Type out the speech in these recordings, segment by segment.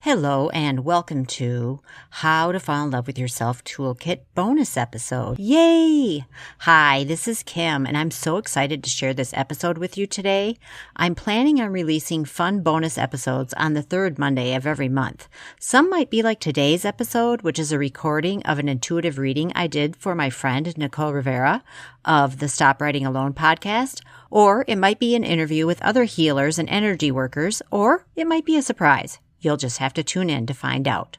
Hello and welcome to How to Fall in Love with Yourself Toolkit bonus episode. Yay! Hi, this is Kim and I'm so excited to share this episode with you today. I'm planning on releasing fun bonus episodes on the third Monday of every month. Some might be like today's episode, which is a recording of an intuitive reading I did for my friend Nicole Rivera of the Stop Writing Alone podcast, or it might be an interview with other healers and energy workers, or it might be a surprise. You'll just have to tune in to find out.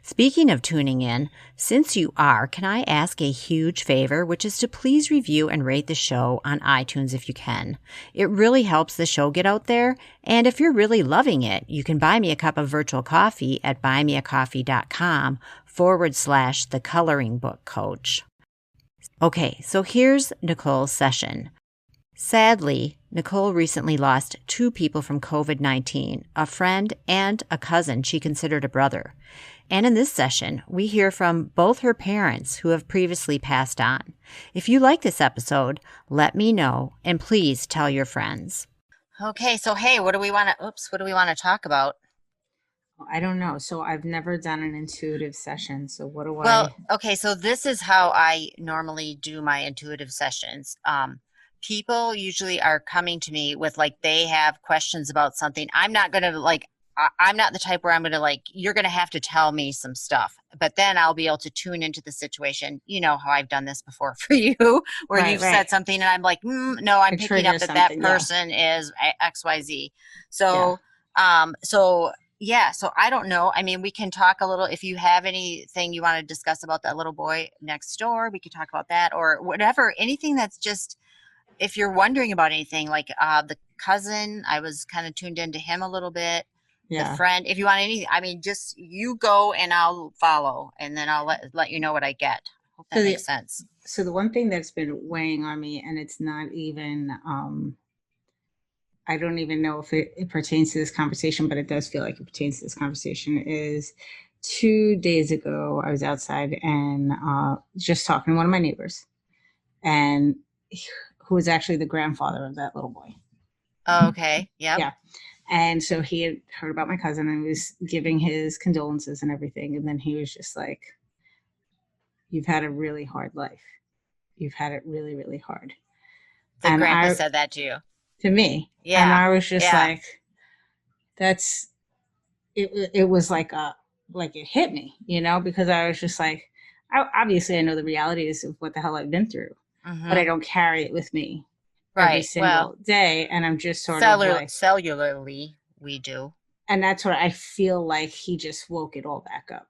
Speaking of tuning in, since you are, can I ask a huge favor, which is to please review and rate the show on iTunes if you can. It really helps the show get out there, and if you're really loving it, you can buy me a cup of virtual coffee at buymeacoffee.com/the coloring book coach. Okay, so here's Nicole's session. Sadly, Nicole recently lost two people from COVID-19, a friend and a cousin she considered a brother. And in this session, we hear from both her parents who have previously passed on. If you like this episode, let me know and please tell your friends. Okay, so hey, what do we want to talk about? I don't know. So I've never done an intuitive session. So what do Well, okay, so this is how I normally do my intuitive sessions. People usually are coming to me with they have questions about something. I'm not going to I'm not the type where I'm going to you're going to have to tell me some stuff, but then I'll be able to tune into the situation. You know how I've done this before for you, where Right, you've right. said something and I'm like, no, I'm It picking up triggers that something, person is XYZ. Yeah. So, so I don't know. I mean, we can talk a little, if you have anything you want to discuss about that little boy next door, we could talk about that or whatever, anything that's just, if you're wondering about anything, the cousin, I was kind of tuned into him a little bit. The Yeah. friend, if you want anything, I mean, just you go and I'll follow, and then I'll let you know what I get. Hope that makes sense. So the one thing that's been weighing on me, and it's not even, I don't even know if it pertains to this conversation, but it does feel like it pertains to this conversation, is 2 days ago, I was outside and just talking to one of my neighbors, and who was actually the grandfather of that little boy. Oh, okay. Yep. Yeah. And so he had heard about my cousin and was giving his condolences and everything. And then he was just like, "You've had a really hard life. You've had it really, really hard." The And grandpa said that to you. to me. Yeah. And I was just Yeah. like, that's, it was like it hit me, because I was just like, obviously I know the realities of what the hell I've been through, but I don't carry it with me every single day. And I'm just sort of like, cellularly, we do. And that's what I feel like he just woke it all back up.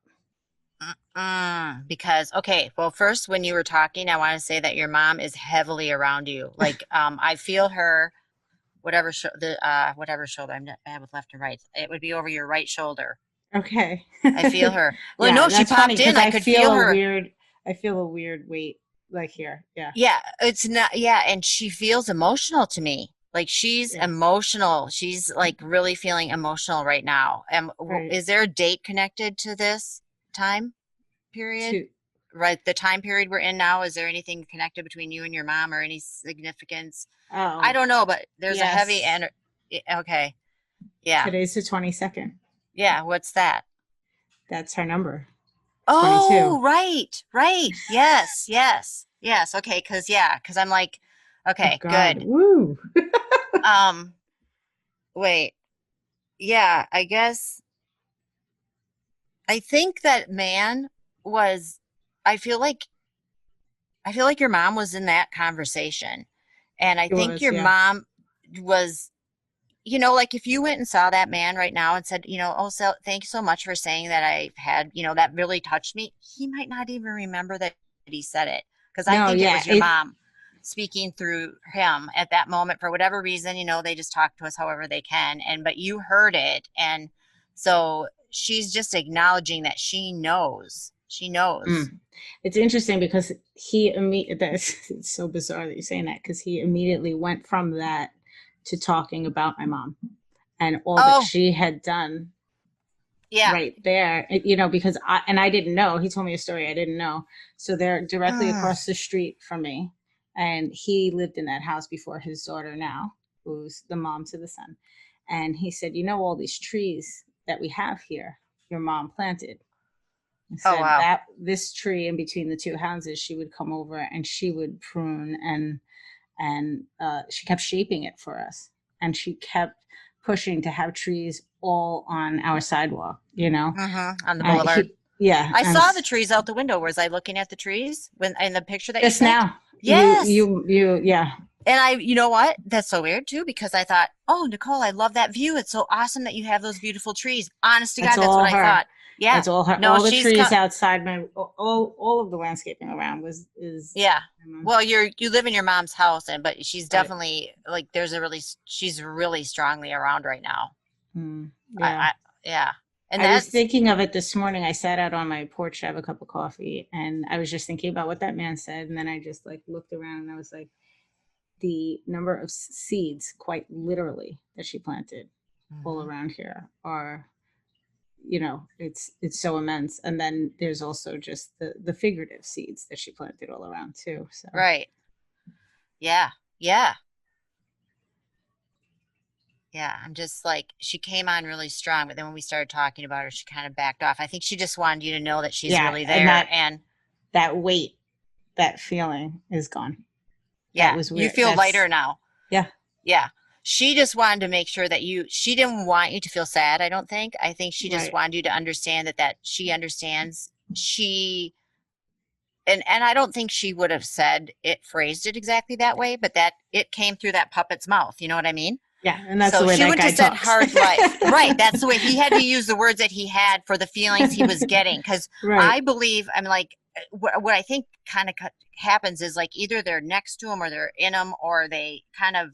Because, okay, well, first, when you were talking, I want to say that your mom is heavily around you. I feel her, whatever shoulder, I'm not bad with left and right. It would be over your right shoulder. Okay. I feel her. Well, Yeah, no, she popped in. I could feel her. I feel a weird weight here. Yeah. Yeah, it's not, yeah, and she feels emotional to me. She's emotional. She's really feeling emotional right now. Right. Is there a date connected to this time period? Right, the time period we're in now, is there anything connected between you and your mom or any significance? Oh, I don't know, but there's a heavy energy. Okay. Yeah. Today's the 22nd. Yeah, what's that? That's her number. 22. Oh, right. Yes. Okay, because I'm like, okay, oh, God. good. Woo. Wait. Yeah, I guess I think that man was, I feel like your mom was in that conversation. And I think your mom was, if you went and saw that man right now and said, oh, so thank you so much for saying that I've had, that really touched me. He might not even remember that he said it. Because I think it was your mom speaking through him at that moment for whatever reason. They just talk to us however they can. But you heard it. And so she's just acknowledging that she knows. She knows. It's interesting because it's so bizarre that you're saying that, because he immediately went from that to talking about my mom and all that she had done. Yeah. Right there, because I didn't know. He told me a story I didn't know. So they're directly across the street from me. And he lived in that house before his daughter now, who's the mom to the son. And he said, all these trees that we have here, your mom planted. And Oh, said wow. that this tree in between the two houses, she would come over and she would prune, and she kept shaping it for us, and she kept pushing to have trees all on our sidewalk, you know. On the boulevard. Yeah, I and saw the trees out the window. Was I looking at the trees when in the picture that you just sent? now, Yes. yeah, And you know what? That's so weird too, because I thought, oh, Nicole, I love that view. It's so awesome that you have those beautiful trees. Honest to that's God, that's what all I her. thought. Yeah. That's all her. No, All the she's trees outside my all of the landscaping around was is yeah. my mom. Well, you live in your mom's house, but she's Right. definitely like she's really strongly around right now. Yeah. I yeah. And I was that's thinking of it this morning. I sat out on my porch to have a cup of coffee, and I was just thinking about what that man said. And then I just like looked around, and I was like, the number of seeds, quite literally, that she planted all around here are, it's so immense. And then there's also just the figurative seeds that she planted all around too. So right. Yeah. Yeah. Yeah, I'm just like, she came on really strong, but then when we started talking about her, she kind of backed off. I think she just wanted you to know that she's yeah, really and there. that And that weight, that feeling is gone. That yeah, was you weird. feel lighter now. Yeah, Yeah. She just wanted to make sure that she didn't want you to feel sad, I don't think. I think she just right, wanted you to understand that she understands. And I don't think she would have phrased it exactly that way, but that it came through that puppet's mouth. You know what I mean? yeah, and that's the So way she that wouldn't guy have said talks. hard life. Right. That's the way he had to use the words that he had for the feelings he was getting. Because Right, I believe, I'm like, what I think kind of happens is like either they're next to him or they're in him or they kind of,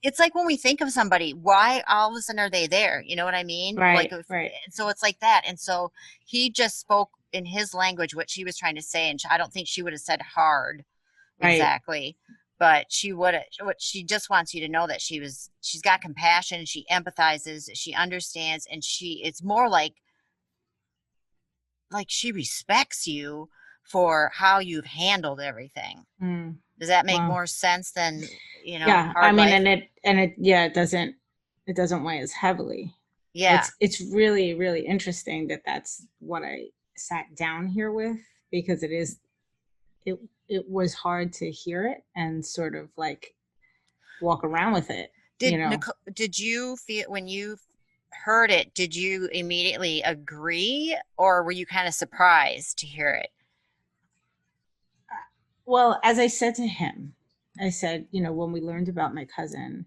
it's like when we think of somebody, why all of a sudden are they there? You know what I mean? Like, right, so it's like that. And so he just spoke in his language what she was trying to say. And I don't think she would have said hard right. exactly, but what she just wants you to know that she's got compassion, she empathizes, she understands, and it's more like she respects you for how you've handled everything. Mm, Does that make wow. more sense than Yeah, I hard mean, life? yeah, it doesn't weigh as heavily. Yeah. It's really really interesting that that's what I sat down here with, because it it was hard to hear it and sort of like walk around with it, you Did know. Nicole, did you feel when you heard it, did you immediately agree or were you kind of surprised to hear it? Well, as I said to him, I said, when we learned about my cousin,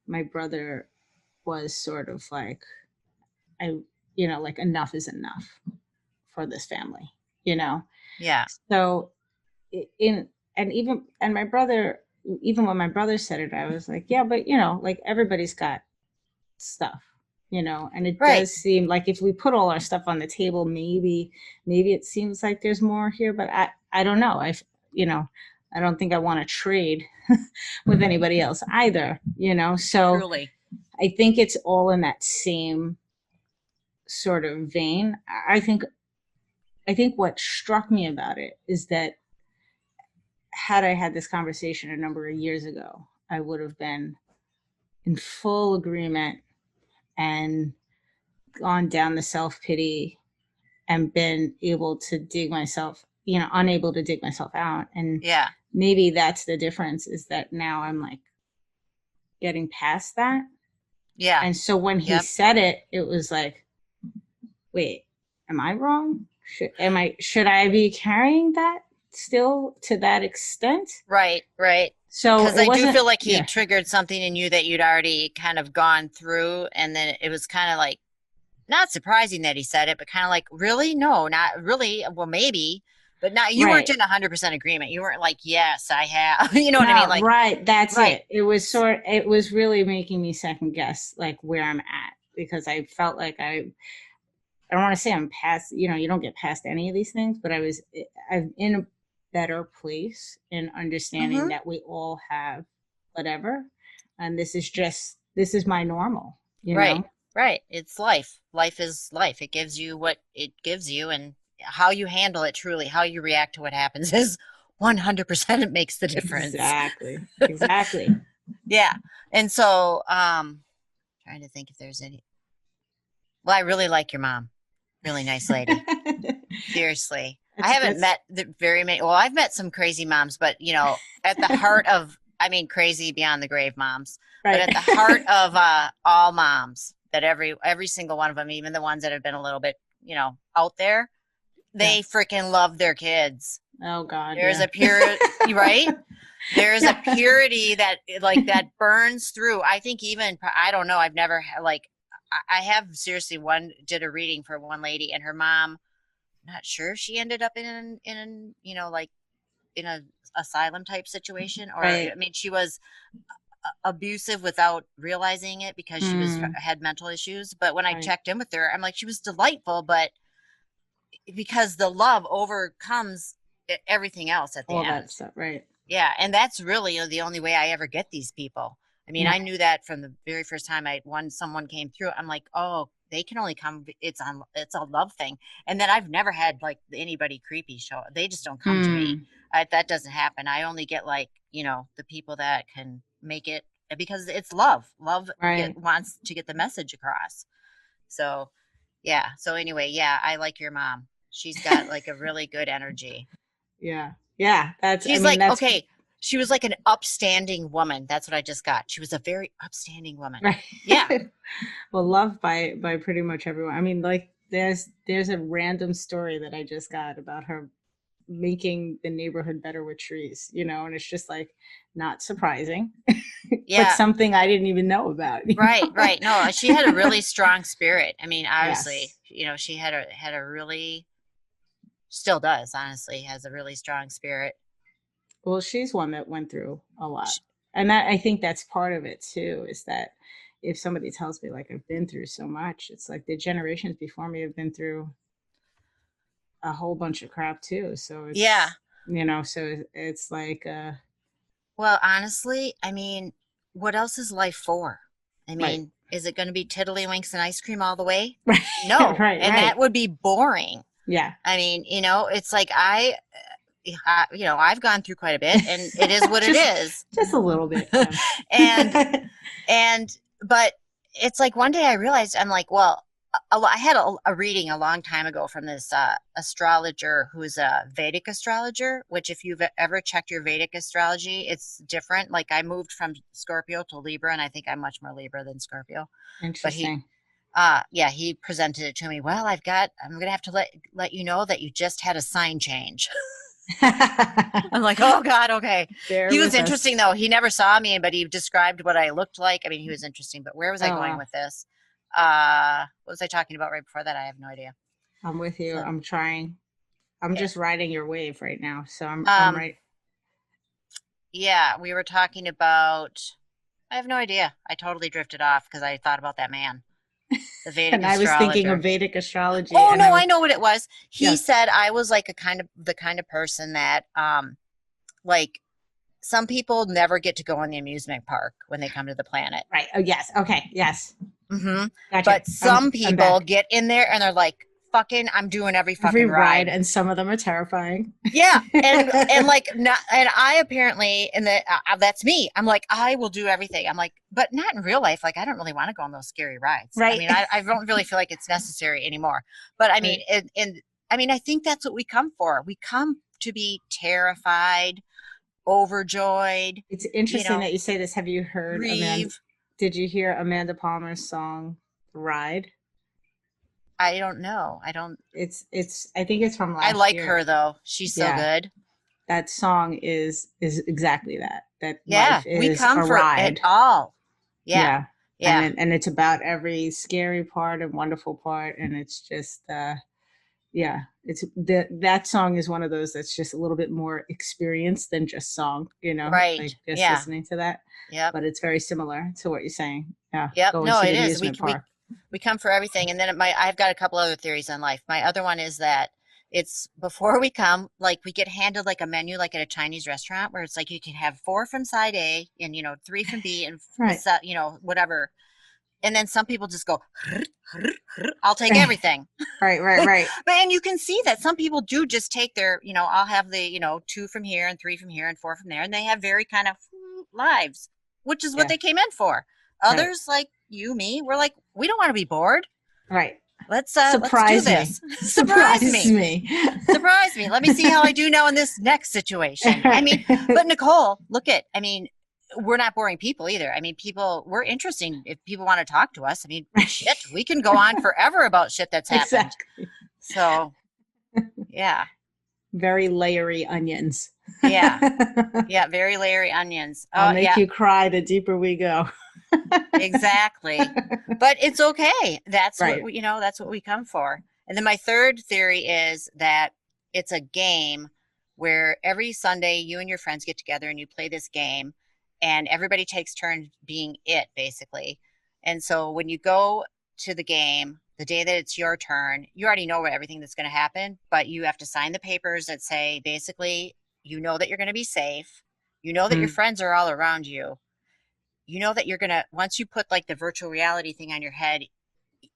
my brother was sort of like, I, like, enough is enough for this family, you know. Yeah. So in and even and my brother, even when my brother said it, I was like, yeah, but like, everybody's got stuff, and it Right. does seem like if we put all our stuff on the table, maybe it seems like there's more here, but I don't know. You know I don't think I want to trade with anybody else either, so Truly. I think it's all in that same sort of vein. I think what struck me about it is that had I had this conversation a number of years ago, I would have been in full agreement and gone down the self pity and been able to dig myself, unable to dig myself out. And Yeah. maybe that's the difference, is that now I'm like getting past that. Yeah. And so when he Yep. said it, it was like, wait, am I wrong? Should I be carrying that still to that extent? Right, right. So Because it I do wasn't, feel like he yeah, triggered something in you that you'd already kind of gone through, and then it was kind of like not surprising that he said it, but kind of like, really? No, not really. Well, maybe, but not. You weren't right. in 100% agreement. You weren't like, yes, I have. You know what I mean? No, Like, right. That's right. it. It was really making me second guess like where I'm at, because I felt like I don't want to say I'm past, you don't get past any of these things, but I'm in a better place in understanding Mm-hmm. that we all have whatever. And this is my normal. Right, right. It's life. Life is life. It gives you what it gives you, and how you handle it, truly, how you react to what happens is 100% it makes the difference. Exactly. Exactly. Yeah. And so, trying to think if there's any. Well, I really like your mom. Really nice lady. Seriously. I haven't That's met the very many. Well, I've met some crazy moms, but at the heart of, I mean, crazy beyond the grave moms, but right. at the heart of all moms, that every single one of them, even the ones that have been a little bit, out there, Yeah. they freaking love their kids. Oh God. There's Yeah. a pure, right? There's a Yeah. purity that burns through. I think even I don't know. I've never I have seriously did a reading for one lady and her mom. Not sure if she ended up in like in a asylum type situation, or I Right. mean she was abusive without realizing it because she was Mm, had mental issues. But when I right. checked in with her, I'm like, she was delightful, but because the love overcomes everything else at the All that end. stuff. Right. Yeah, and that's really the only way I ever get these people. I mean, I Right. knew that from the very first time someone came through. I'm like, oh, they can only come. It's a love thing. And then I've never had like anybody creepy show. They just don't come to me. Hmm. That doesn't happen. I only get like the people that can make it because it's love. Love Right. wants to get the message across. So yeah. So anyway, yeah, I like your mom. She's got like a really good energy. Yeah. Yeah. That's. I She's mean, like, that's okay, she was like an upstanding woman. That's what I just got. She was a very upstanding woman. right. Yeah. Well, loved by pretty much everyone. I mean, like there's a random story that I just got about her making the neighborhood better with trees, and it's just like not surprising, but Yeah. something I didn't even know about. Right, right. No, she had a really strong spirit. I mean, obviously, Yes. she had a really still does, honestly, has a really strong spirit. Well, she's one that went through a lot. Sh And I think that's part of it too, is that if somebody tells me like I've been through so much, it's like the generations before me have been through a whole bunch of crap too. So Yeah. it's like Well, honestly, I mean, what else is life for? I right. mean, is it going to be tiddlywinks and ice cream all the way? Right. No. right, And that right. would be boring. Yeah. I mean, it's like I've gone through quite a bit, and it is what it just is. just a little bit. Yeah. and and but it's like one day I realized I'm like, well, I had a reading a long time ago from this astrologer who's a Vedic astrologer. Which, if you've ever checked your Vedic astrology, it's different. Like I moved from Scorpio to Libra, and I think I'm much more Libra than Scorpio. But Interesting. yeah, he presented it to me. Well, I'm gonna have to let you know that you just had a sign change. I'm like, oh God, okay. Bear He was with us. interesting though. He never saw me, but he described what I looked like. I mean, he was interesting. But where was I Oh going wow. with this? What was I talking about right before that? I have no idea. I'm with you. So, I'm trying. I'm eh, just riding your wave right now. So I'm um, right. yeah, we were talking about. I have no idea. I totally drifted off because I thought about that man, the Vedic And I was thinking of astrologer. Vedic astrology Oh and I no, I was know what it was. He yes. said I was like the kind of person that like some people never get to go in the amusement park when they come to the planet. Right. Oh yes. Okay. Yes. Hmm. Gotcha. But some I'm people back. get in there and they're like, fucking, I'm doing every Every fucking ride ride. and some of them are terrifying. Yeah, and like not, and I apparently and that's me. I'm like I will do everything. I'm like, but not in real life. Like I don't really want to go on those scary rides. I right. mean, I don't really feel like it's necessary anymore. But I mean, Right. and I mean, I think that's what we come for. We come to be terrified, overjoyed, It's you interesting know, that you say this. Have you heard Amanda? grieve. Did you hear Amanda Palmer's song "Ride"? I don't know. I don't. It's I think it's from I last like year. her though. She's so Yeah, good. that song is exactly that. That Yeah, life we is come a for it ride. all. Yeah, Yeah, yeah, and it's about every scary part and wonderful part, and it's just yeah, it's that song is one of those that's just a little bit more experience than just song, right. like just Yeah, listening to that. yep, But it's very similar to what you're saying. Yeah, yep. going No, to it the is. amusement park. We come for everything, and then I've got a couple other theories on life. My other one is that it's before we come, like we get handed like a menu, like at a Chinese restaurant, where it's like you can have four from side A and three from B and Right, whatever. And then some people just go, I'll take everything. right, right, right. But and you can see that some people do just take their, I'll have the, two from here and three from here and four from there, and they have very kind of lives, which is what Yeah, they came in for. right. Others, like you, me, we're like, we don't want to be bored. Right. Let's do Surprise this. me. Surprise Surprise me. me. Surprise me. Let me see how I do now in this next situation. I mean, but Nicole, I mean, we're not boring people either. I mean, we're interesting if people want to talk to us. I mean, shit, we can go on forever about shit that's happened. Exactly. So, yeah. Very layery onions. Yeah. Yeah. Very layery onions. I'll Oh, make yeah. you cry the deeper we go. Exactly. But it's okay. That's what Right. we, that's what we come for. And then my third theory is that it's a game where every Sunday you and your friends get together and you play this game and everybody takes turns being it basically. And so when you go to the game, the day that it's your turn, you already know everything that's going to happen, but you have to sign the papers that say basically, you know that you're going to be safe. You know that your Mm. friends are all around you, you know that you're going to, once you put like the virtual reality thing on your head,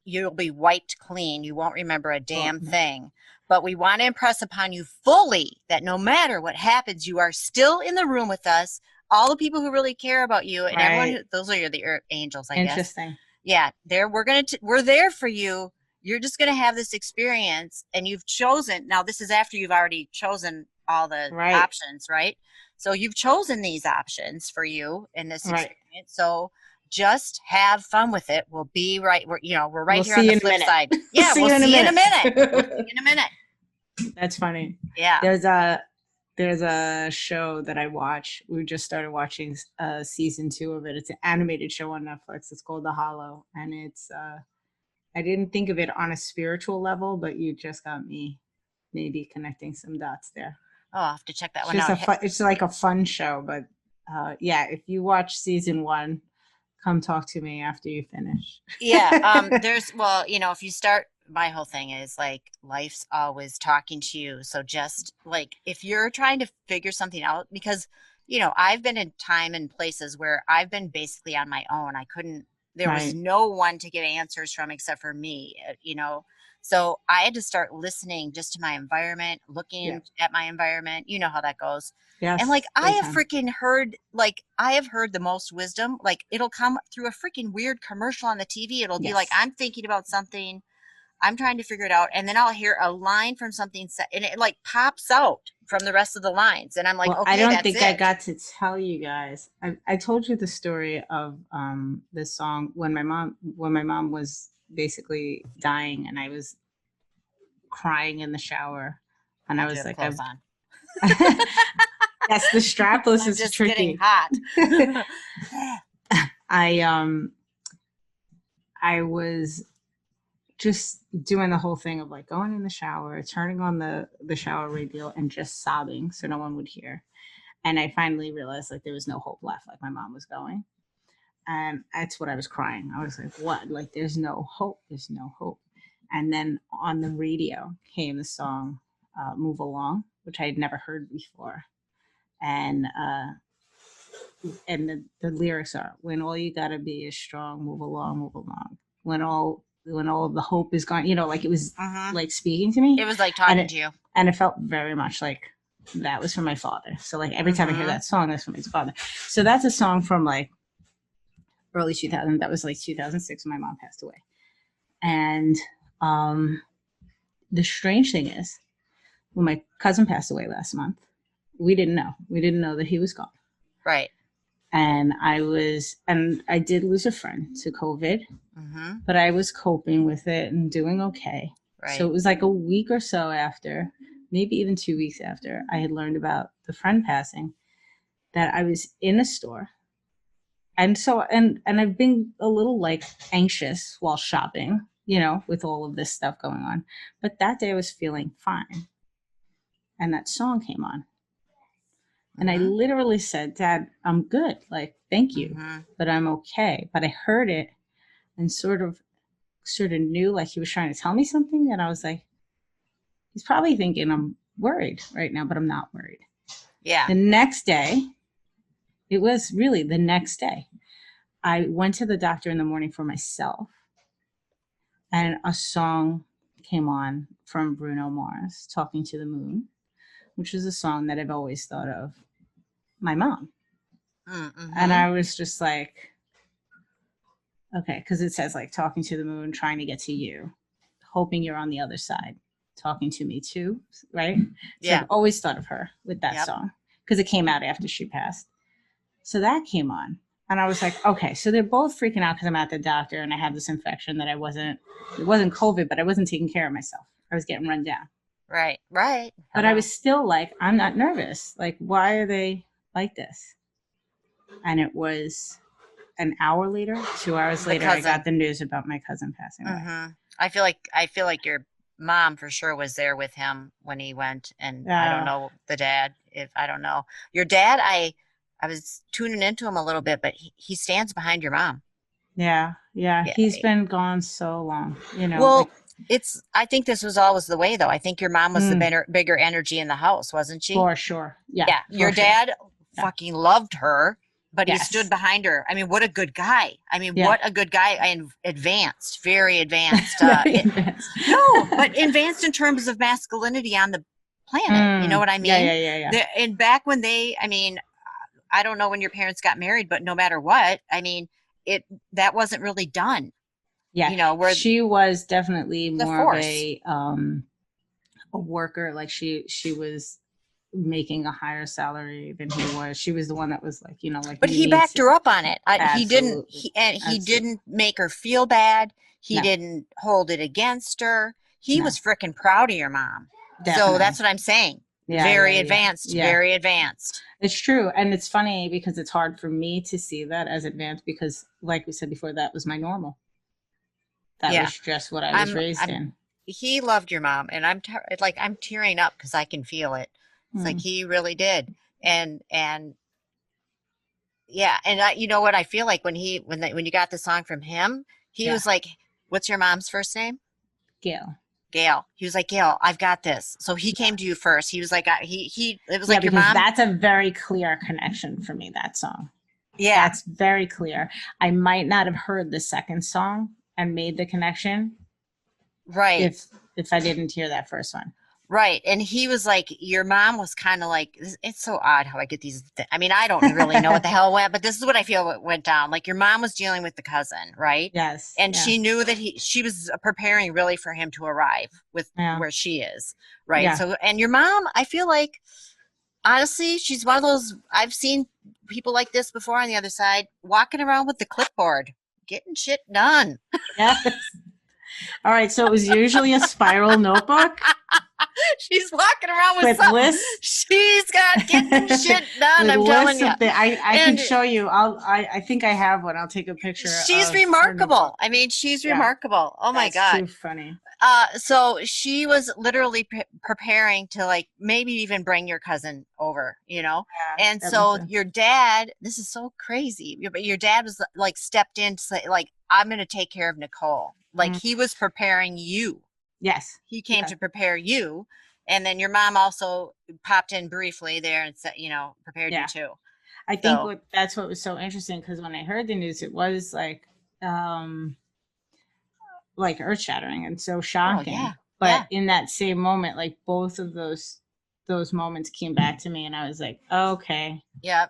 you'll be wiped clean. You won't remember a Oh, damn no. thing. But we want to impress upon you fully that no matter what happens, you are still in the room with us. All the people who really care about you and everyone Right. who, those are the angels, I guess. Interesting. Yeah, we're there for you. You're just gonna have this experience, and you've chosen. Now, this is after you've already chosen all the Right. options, right? So you've chosen these options for you in this Right. experience. So just have fun with it. We'll be right. We're right We'll here on see the you in a flip minute. side. We'll Yeah, see we'll you in a see you in a minute. minute. We'll see you in a minute. That's funny. Yeah. There's a show that I watch. We just started watching season 2 of it. It's an animated show on Netflix. It's called The Hollow, and it's I didn't think of it on a spiritual level, but you just got me maybe connecting some dots there. Oh, I'll have to check that It's one just out. it's like a fun show, but yeah, if you watch season 1, come talk to me after you finish. Yeah. If you start, my whole thing is like life's always talking to you. So just like if you're trying to figure something out, because I've been in time and places where I've been basically on my own. There was Right. no one to get answers from except for me. So I had to start listening just to my environment, Yeah. looking at my environment. You know how that goes. And like Yes. Big time. I have heard the most wisdom. Like it'll come through a freaking weird commercial on the TV. It'll be like Yes. I'm thinking about something, I'm trying to figure it out, and then I'll hear a line from something and it like pops out from the rest of the lines, and I'm like, Well, I okay, don't that's think I it. got to tell you guys. I told you the story of this song when my mom was basically dying, and I was crying in the shower, and I I do was have like, clothes on. yes, the strapless I'm is just getting tricky. hot. I I was just doing the whole thing of like going in the shower, turning on the shower radio, and just sobbing so no one would hear. And I finally realized like there was no hope left, like my mom was going. And that's what I was crying. I was like, what? Like, there's no hope. There's no hope. And then on the radio came the song Move Along, which I had never heard before. And the lyrics are, when all you gotta be is strong, move along, move along. When all of the hope is gone, like it was like speaking to me. It was like and talking it, to you. and it felt very much like that was from my father. So like every time I hear that song, that's from his father. So that's a song from like early 2000. That was like 2006 when my mom passed away. And the strange thing is, when my cousin passed away last month, we didn't know. We didn't know that he was gone. Right. And I did lose a friend to COVID, but I was coping with it and doing okay. Right. So it was like a week or so after, maybe even 2 weeks after I had learned about the friend passing, that I was in a store. And so, and I've been a little like anxious while shopping, with all of this stuff going on. But that day I was feeling fine. And that song came on. And I literally said, Dad, I'm good. Like, thank you, but I'm okay. But I heard it and sort of knew like he was trying to tell me something. And I was like, he's probably thinking I'm worried right now, but I'm not worried. Yeah. The next day, it was really the next day, I went to the doctor in the morning for myself, and a song came on from Bruno Mars, Talking to the Moon, which is a song that I've always thought of my mom. And I was just like, Okay, because it says like talking to the moon, trying to get to you, hoping you're on the other side, talking to me too, right? So Yeah. I've always thought of her with that Yep. song because it came out after she passed. So that came on. And I was like, okay, so they're both freaking out because I'm at the doctor and I have this infection that it wasn't COVID, but I wasn't taking care of myself. I was getting run down. Right. Right. But I Hello. was still like, I'm not nervous. Like, why are they like this? And it was an hour later, 2 hours The later, I got cousin. the news about my cousin passing away. Mm-hmm. I feel like your mom for sure was there with him when he went, and I don't Uh, know the dad. If I don't know your dad, I was tuning into him a little bit, but he stands behind your mom. yeah, yeah. Yeah. He's been gone so long, like, Well, I think this was always the way, though. I think your mom was the mm, bigger energy in the house, wasn't she? for sure. Yeah, Yeah. for Your sure. dad Yeah. fucking loved her, but he stood Yes. behind her. I mean, what a good guy. I mean, Yeah. what a good guy and advanced, very advanced. Very advanced. No, but advanced in terms of masculinity on the planet. You know what I Yeah, mean? yeah, yeah, yeah. And back when I mean, I don't know when your parents got married, but no matter what, I mean, it that wasn't really done. Yeah. You know, where She was definitely the more of force. a worker. Like she was making a higher salary than he was. She was the one that was like, like But you he need backed to. her up on it. He didn't. Absolutely. He Absolutely. didn't make her feel bad. He No, didn't hold it against her. He no, was freaking proud of your mom. So definitely. that's what I'm saying. Yeah, yeah, Very yeah, advanced. yeah. Very advanced. It's true. And it's funny because it's hard for me to see that as advanced because, like we said before, that was my normal. That Yeah. was just what I was I'm. raised I'm. in. He loved your mom, and I'm tearing up because I can feel it. It's like Mm, he really did. And yeah, and you know what I feel like when you got the song from him, he yeah, was like, "What's your mom's first name?" Gail. Gail. He was like, "Gail, I've got this." So he Yeah. came to you first. He was like, he. It was Yeah, like your because mom. that's a very clear connection for me, that song. Yeah, That's very clear. I might not have heard the second song and made the connection right. if I didn't hear that first one. Right. And he was like, your mom was kind of like, it's so odd how I get these. I mean, I don't really know what the hell went, but this is what I feel went down. Like your mom was dealing with the cousin, right? Yes. And Yeah. she knew that she was preparing really for him to arrive with Yeah. where she is, right? Yeah. So, and your mom, I feel like, honestly, she's one of those, I've seen people like this before on the other side, walking around with the clipboard, getting shit done. Yes. All right. So it was usually a spiral notebook She's walking around with with something. lists She's got getting shit done. with I'm telling lists you. of the I can And show you. I think I have one. I'll take a picture she's of her notebook. remarkable. I mean, she's Yeah. remarkable. Oh my That's too God. funny. So she was literally preparing to like maybe even bring your cousin over, you know? Yeah, And that makes so sense. your dad, this is so crazy, but your dad was like stepped in to say, like, I'm going to take care of Nicole. Like Mm, he was preparing you. yes. He came Yeah. to prepare you. And then your mom also popped in briefly there and said, prepared you Yeah. too. I think So, that's what was so interesting because when I heard the news, it was um like earth shattering and so oh shocking. yeah, But yeah, in that same moment, like both of those moments came back to me and I was like, okay, yeah,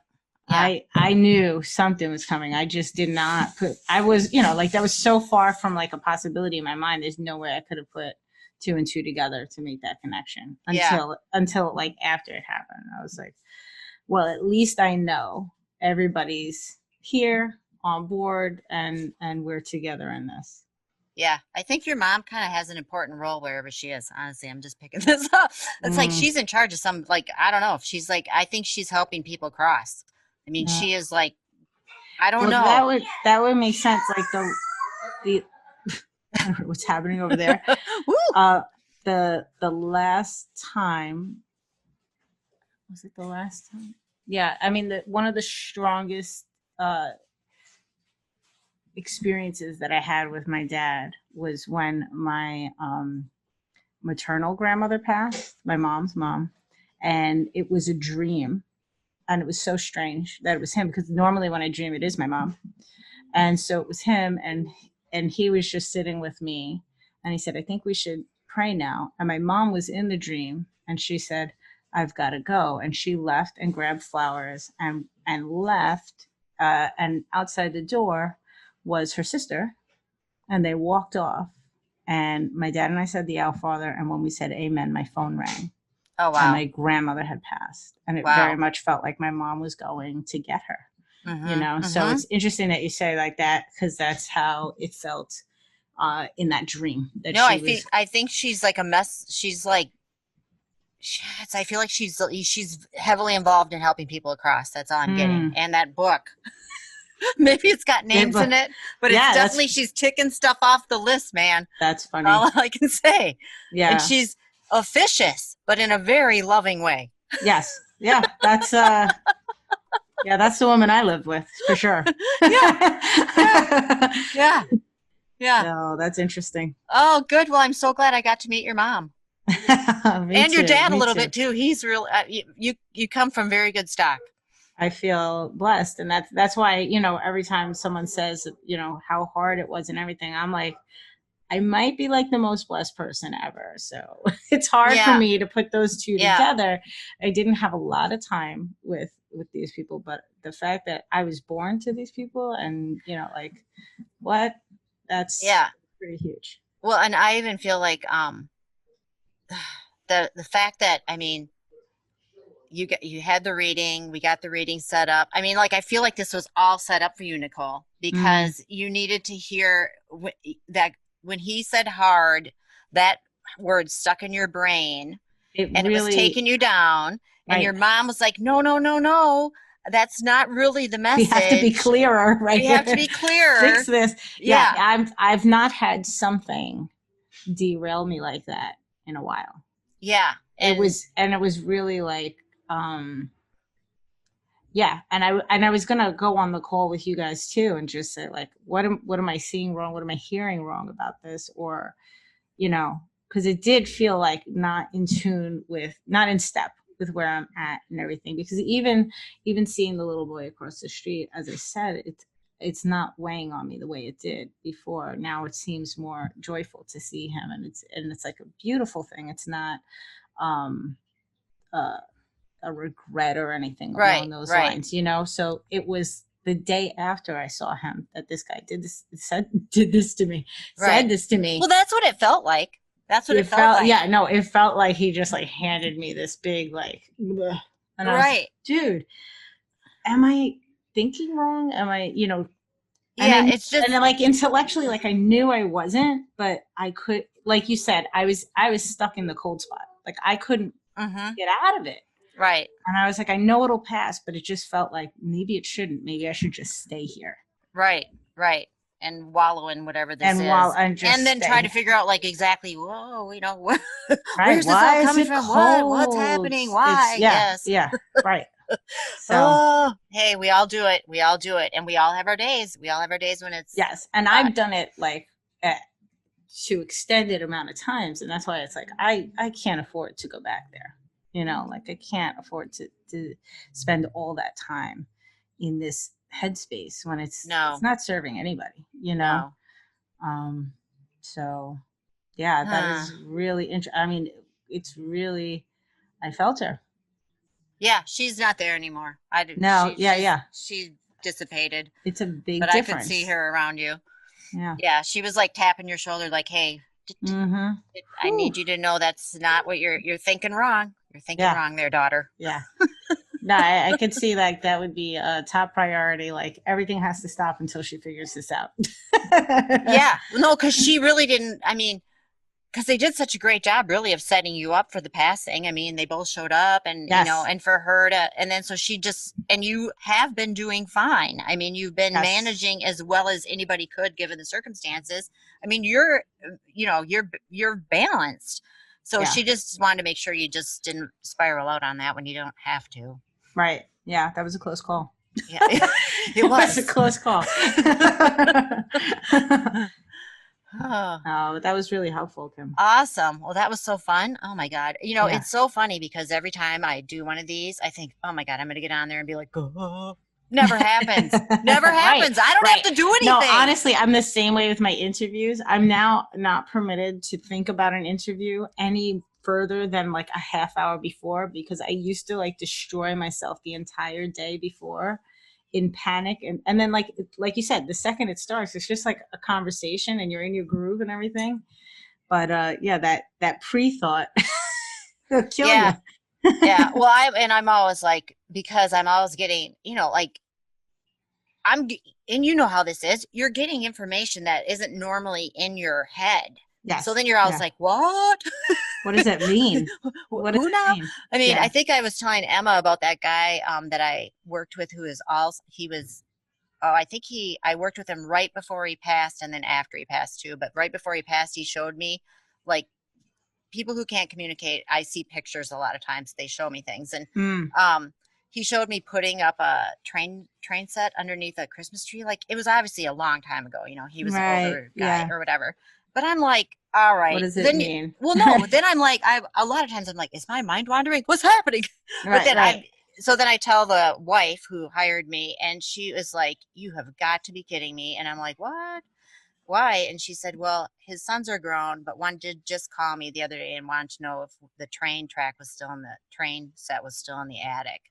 yeah, I knew something was coming. I just did not put I was, like that was so far from like a possibility in my mind. There's no way I could have put two and two together to make that connection yeah, until like after it happened. I was like, well, at least I know everybody's here on board and we're together in this. yeah. I think your mom kind of has an important role wherever she is. Honestly, I'm just picking this up. It's like Mm, she's in charge of some, like, I don't know if she's like, I think she's helping people cross. I mean, yeah. she is like, I don't Well, know. that would make sense. Like the I don't know what's happening over there. Woo! The last time was it the last time? Yeah, I mean one of the strongest uh experiences that I had with my dad was when my maternal grandmother passed, my mom's mom, and it was a dream. And it was so strange that it was him because normally when I dream, it is my mom. And so it was him, and he was just sitting with me, and he said, "I think we should pray now." And my mom was in the dream, and she said, "I've got to go," and she left and grabbed flowers and left. And outside the door was her sister, and they walked off. And my dad and I said the Our Father, and when we said Amen, my phone rang, Oh, and wow. my grandmother had passed, and it very Wow. much felt like my mom was going to get her. Mm-hmm. So Mm-hmm. it's interesting that you say like that, because that's how it felt in that dream that No, she was. I think she's like a mess. She's like, I feel like she's heavily involved in helping people across. That's all I'm getting. Mm, And that book, maybe it's got names in it, but it's yeah, definitely she's ticking stuff off the list, man. that's funny. All I can say. And Yeah. she's officious, but in a very loving way. Yes. Yeah. That's the woman I lived with for sure. Yeah, yeah, yeah, yeah. No, that's interesting. Oh, good. Well, I'm so glad I got to meet your mom Me and your too. dad a Me little too. bit too. He's real. You come from very good stock. I feel blessed, and that's why every time someone says how hard it was and everything, I'm like, I might be like the most blessed person ever. So it's hard for Yeah, me to put those two yeah, together. I didn't have a lot of time with these people, but the fact that I was born to these people, and like what, that's yeah. pretty huge. Well, and I even feel like the fact that I mean you had the reading, we got the reading set up. I mean, like I feel like this was all set up for you, Nicole, Mm, because you needed to hear that when he said hard, that word stuck in your brain it and it was really, taking you down. And right. your mom was like, no, no, no, no, that's not really the We have to be message. clearer right You have to here. be Fix clearer. this. Yeah, Yeah, I've not had something derail me like that in a while. yeah. It was really like, um yeah, and I was gonna go on the call with you guys too and just say like, what am I seeing wrong, what am I hearing wrong about this, or because it did feel like not in step with where I'm at and everything, because even seeing the little boy across the street, as I said, it's not weighing on me the way it did before. Now it seems more joyful to see him, and it's like a beautiful thing. It's not um uh a regret or anything along Right, those right, lines. So it was the day after I saw him that this guy did this to me, right. said this to me. Well, that's what it felt like. That's what It it felt felt, like. yeah, no, it felt like he just like handed me this big like, bleh. And I was like, Right. dude, am I thinking wrong? Am I, and Yeah, it's then just like intellectually, like I knew I wasn't, but I could, like you said, I was stuck in the cold spot. Like I couldn't mm-hmm. get out of it. Right, And I was like, I know it'll pass, but it just felt like maybe it shouldn't. Maybe I should just stay here. right, right. And wallow in whatever this And while is. I'm just And then stay try to here. figure out like exactly, whoa, Right. where's this all Why is coming it from? What's cold? happening? It's, Why? yeah, Yes. yeah, right. So, Oh, hey, we all do it. We all do it. And we all have our days. We all have our days when it's yes. And hot. I've done it like at, to extended amount of times. And that's why it's like, I can't afford to go back there. Like I can't afford to spend all that time in this headspace when it's No, not serving anybody. no. Um, so yeah, that Huh. is really interesting. I mean, it's really, I felt her. Yeah, she's not there anymore. I did No, yeah, yeah. she dissipated, It's a big but I could see difference. her around you. Yeah. Yeah, she was like tapping your shoulder like, "Hey, Mm-hmm. I need you to know that's not what you're thinking wrong. You're thinking Yeah. wrong there, daughter." Yeah. No, I could see like that would be a top priority. Like everything has to stop until she figures this out. Yeah. No, because she really didn't. I mean, because they did such a great job, really, of setting you up for the passing. I mean, they both showed up, and Yes. and for her to, and then so she just, and you have been doing fine. I mean, you've been Yes. managing as well as anybody could, given the circumstances. I mean, you're balanced. So Yeah. she just wanted to make sure you just didn't spiral out on that when you don't have to. Right. Yeah. That was a close call. Yeah, it It was a was. close call. Oh. Oh, that was really helpful, Kim. Awesome. Well, that was so fun. Oh my God. Yeah. It's so funny because every time I do one of these, I think, oh my God, I'm going to get on there and be like, oh. Never happens. Never Right, happens. I don't have right. to do No, anything. honestly, I'm the same way with my interviews. I'm now not permitted to think about an interview any further than like a half hour before, because I used to like destroy myself the entire day before in panic. And then like you said, the second it starts, it's just like a conversation and you're in your groove and everything. But yeah, that pre-thought will kill you. Yeah. Yeah. Well, I'm always like, because I'm always getting, like and you know how this is, you're getting information that isn't normally in your head. So Yes. then you're always Yeah. like, what? What does that mean? What does Who it now? mean? I mean, I Yeah. think I was telling Emma about that guy that I worked with who is also, I think I worked with him right before he passed and then after he passed too. But right before he passed, he showed me, like, people who can't communicate. I see pictures a lot of times. They show me things. And Mm. he showed me putting up a train set underneath a Christmas tree. Like, it was obviously a long time ago. He was an Right. older guy Yeah. or whatever. But I'm like, all What right. does it Then, mean? well, no. Then I'm like, a lot of times I'm like, is my mind wandering? What's happening? But then Right. so then I tell the wife who hired me, and she was like, you have got to be kidding me. And I'm like, what? Why? And she said, well, his sons are grown, but one did just call me the other day and wanted to know if the train set was still in the attic,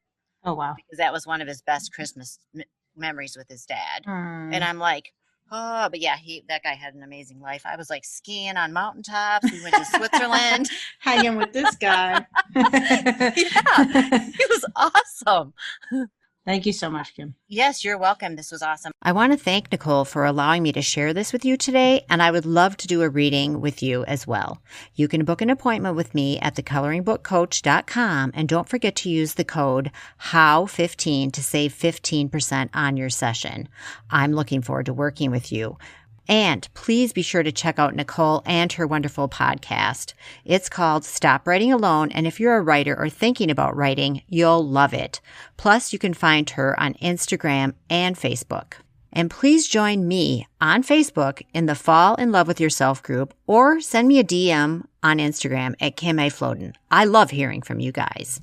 Oh, wow. because that was one of his best Christmas memories with his dad. And Mm. I'm like, oh, but yeah, that guy had an amazing life. I was like skiing on mountaintops. We went to Switzerland. Hanging with this guy. Yeah, he was awesome. Thank you so much, Kim. Yes, you're welcome. This was awesome. I want to thank Nicole for allowing me to share this with you today, and I would love to do a reading with you as well. You can book an appointment with me at thecoloringbookcoach.com, and don't forget to use the code HOW15 to save 15% on your session. I'm looking forward to working with you. And please be sure to check out Nicole and her wonderful podcast. It's called Stop Writing Alone, and if you're a writer or thinking about writing, you'll love it. Plus, you can find her on Instagram and Facebook. And please join me on Facebook in the Fall in Love with Yourself group, or send me a DM on Instagram at Kim A. Floden. I love hearing from you guys.